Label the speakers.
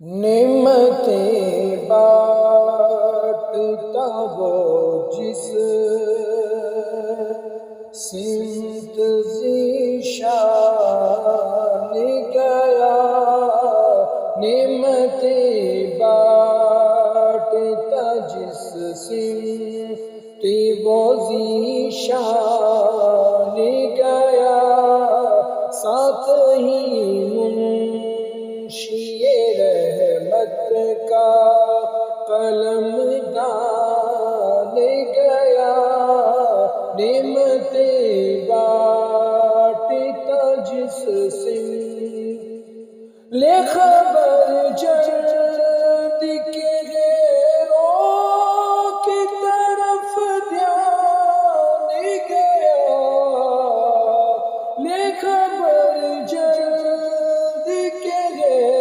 Speaker 1: نعمتیں بانٹتا وہ جس سمت ذیشان گیا، نعمتیں بانٹتا جس سمت وہ ذیشان گیا، ساتھ ہی منشی رحمت کا قلم ڈال گیا، نعمتیں بانٹتا جس سے لے خبر